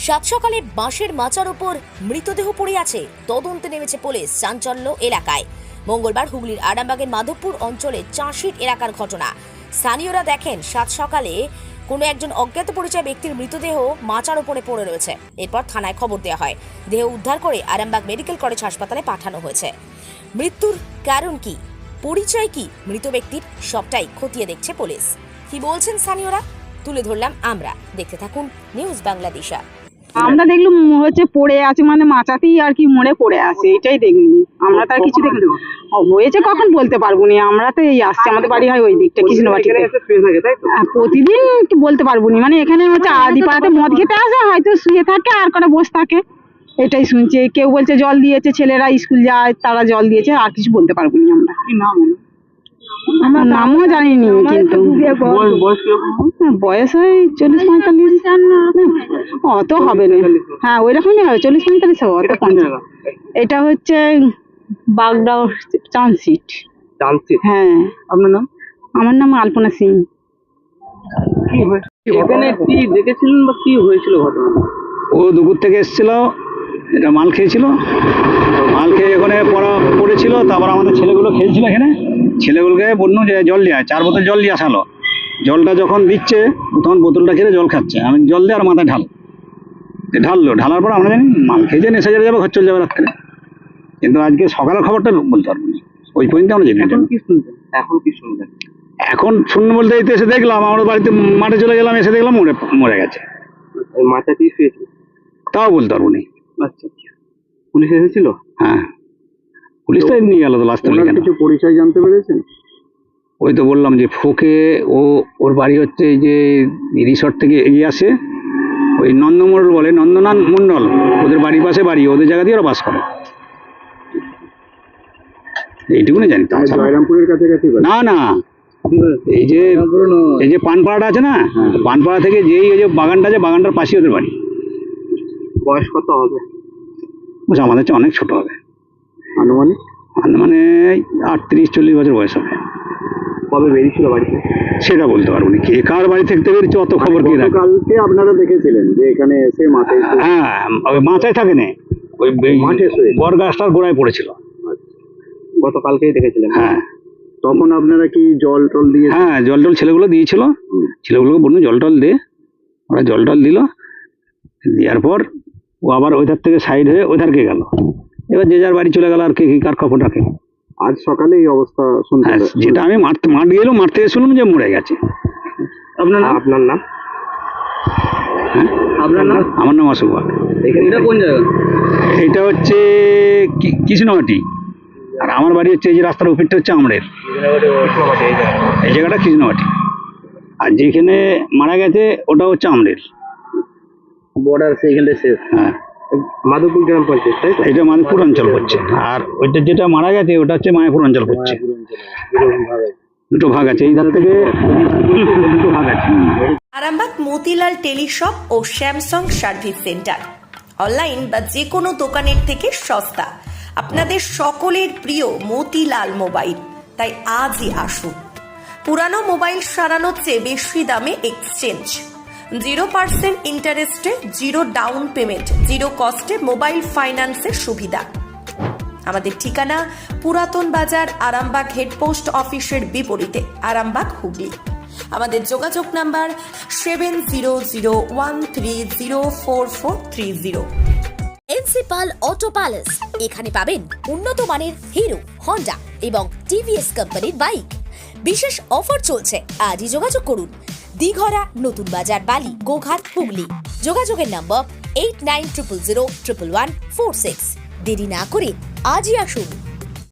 সাত সকালে বাঁশের মাচার ওপর মৃতদেহ পড়ে আছে, তদন্তে নেমেছে পুলিশ। চাঞ্চল্য এলাকায়। মঙ্গলবার হুগলির আরামবাগের মাধবপুর অঞ্চলে চাষির এলাকার ঘটনা। স্থানীয়রা দেখেন সাত সকালে কোনো একজন অজ্ঞাত পরিচয় ব্যক্তির মৃতদেহ মাচার ওপরে পড়ে রয়েছে। এরপর থানায় খবর দেওয়া হয়। দেহ উদ্ধার করে আরামবাগ মেডিকেল কলেজ হাসপাতালে পাঠানো হয়েছে। মৃত্যুর কারণ কি, পরিচয় কি মৃত ব্যক্তির, সবটাই খতিয়ে দেখছে পুলিশ। কি বলছেন স্থানীয়রা তুলে ধরলাম আমরা। দেখতে থাকুন নিউজ বাংলাদেশা। আমরা দেখলাম হচ্ছে পড়ে আছে, মানে মাচাতেই আর কি মরে পড়ে আছে, এটাই দেখলি। আমরা তার কিছু দেখলি হয়েছে কখন বলতে পারবো না। আমরা তো এই আসছি, আমাদের বাড়ি হয় ওই দিকটা কৃষ্ণবাটিতে। প্রতিদিন কি বলতে পারবো না, মানে এখানে হচ্ছে আদিপাড়াতে মদ খেতে আসে, হয়তো শুয়ে থাকে আর করে বসে থাকে, এটাই শুনছি। কেউ বলছে জল দিয়েছে, ছেলেরা স্কুল যায় তারা জল দিয়েছে, আর কিছু বলতে পারবো না আমরা। আমার নামও জানিনি, কিন্তু বয়স হয় 40-45, অত হবে না। হ্যাঁ ওই রকমই হবে, 40-45 হবে, অত 50। এটা হচ্ছে বাগদা চাঁদশিট। হ্যাঁ। আপনার নাম? আমার নাম আলপনা সিং। এখানে কি দেখেছিলেন বা কি হয়েছিল ঘটনা? ও দুপুর থেকে এসেছিল, এটা মাল খেয়েছিল, মাল খেয়ে ওখানে পড়েছিল। তারপর আমাদের ছেলেগুলো খেলছিল এখানে, ছেলেগুলোকে বললো যে জল দিয়ে 4 বোতল জল দিয়ে আসালো। জলটা যখন দিচ্ছে তখন বোতলটা খেলে জল খাচ্ছে, আমি জল দিয়ে আর মাথায় ঢালার পর আমরা জানি মাল খেয়েছে, নেশা চলে যাবে, ঘর চলে যাবে রাত্রে। কিন্তু আজকে সকালের খবরটা বলতে পারবো না, ওই পর্যন্ত আমরা জানি। এখন কি শুনলেন? এখন শুনুন বলতে এই তো এসে দেখলাম, আমাদের বাড়িতে মাঠে চলে গেলাম, এসে দেখলাম মরে গেছে। মাথা কি শুয়েছিল তাও বলতে পারবো না। আচ্ছা, পুলিশ এসেছিল? হ্যাঁ, পুলিশ তো নিয়ে গেল তো লাস্ট। কিছু পরিচয় জানতে পেরেছেন? ওই তো বললাম যে ফোকে, ওর বাড়ি হচ্ছে এই যে রিসর্ট থেকে এগিয়ে আসে, ওই নন্দমন্ডল বলে, নন্দনাথ মন্ডল, ওদের বাড়ির পাশে বাড়ি, ওদের জায়গা দিয়ে ওরা বাস করে। এইটুকুনি জানি। জয়রামপুরের কাছাকাছি? না, এই যে পানপাড়াটা আছে না, পানপাড়া থেকে যেই এই যে বাগানটা আছে, বাগানটার পাশে ওদের বাড়ি। বয়স কত হবে? আমাদের চেয়ে অনেক ছোট হবে, আনুমানিক মানে 38-40 বছর বয়স হবে। কবে বেরিয়েছিল বাড়িতে সেটা বলতে পারবো না, কে কার বাড়ি থেকে বেরিয়েছে অত খবর কি রাখে। কালকে আপনারা দেখেছিলেন যে এখানে এসে মাথায়? হ্যাঁ, ওই মাথায় থাকে না, ওই বর গাছটার গোড়ায় পড়েছিল। গতকালকেই দেখেছিলেন? হ্যাঁ। তখন আপনারা কি জল টল দিয়ে? হ্যাঁ, জল টল ছেলেগুলো দিয়েছিল, ছেলেগুলোকে বলুন জল টল দে, ওরা জল টল দিল। দেওয়ার পর ও আবার ওইধার থেকে সাইড হয়ে ওইধারকে গেল। এবার যে যার বাড়ি চলে গেল, আর কে কার খবর রাখে। আজ সকালে এই অবস্থা শুনতে? হ্যাঁ, যেটা আমি মাঠ গেলাম, মাঠ থেকে শুনলাম যে মরে গেছে। আপনার নাম? আপনার নাম? হ্যাঁ, আপনার নাম? আমার নাম অশোক বাগ। এটা কোন জায়গা? এটা হচ্ছে কৃষ্ণবাটি, আর আমার বাড়ি হচ্ছে এই যে রাস্তার উপরটা হচ্ছে আমরের, এই জায়গাটা কৃষ্ণবাটি, আর যেখানে মারা গেছে ওটা হচ্ছে আমরের বর্ডার, সেইখানে শেষ। হ্যাঁ, মাধবপুর গ্রাম পঞ্চায়েত, তাই তো? এটা মাধবপুর অঞ্চল পড়ছে, আর ওইটা যেটা মারা গেছে ওটা হচ্ছে মায়াপুর অঞ্চল পড়ছে। দুটো ভাগ আছে, এই ধার থেকে দুটো ভাগ আছে। আরামবাগ মতিলাল টেলিশপ ও স্যামসাং সার্ভিস সেন্টার, অনলাইন বা যে কোনো দোকানের থেকে সস্তা। আপনাদের সকলের প্রিয় মতিলাল মোবাইল, তাই আজই আসুন। পুরানো মোবাইল সারানোর চেয়ে বেশি দামে এক্সচেঞ্জ, 0% ইন্টারেস্টে, 0 ডাউন পেমেন্ট, 0 কস্টে মোবাইল ফাইন্যান্সের সুবিধা। আমাদের ঠিকানা পুরাতন বাজার, আরামবাগ হেডপোস্ট অফিসের বিপরীতে, আরামবাগ হুগলি। আমাদের যোগাযোগ নাম্বার 7001304430। প্রিন্সিপাল অটো প্যালেস, এখানে পাবেন উন্নত মানের হিরো, হন্ডা এবং টিভিএস কোম্পানির বাইক। বিশেষ অফার চলছে, আজই যোগাযোগ করুন। দিঘরা, নতুন বাজার, বালি, গোঘাট, হুগলি। যোগাযোগের নম্বর 8900011146। দেরি না করে আজই আসুন।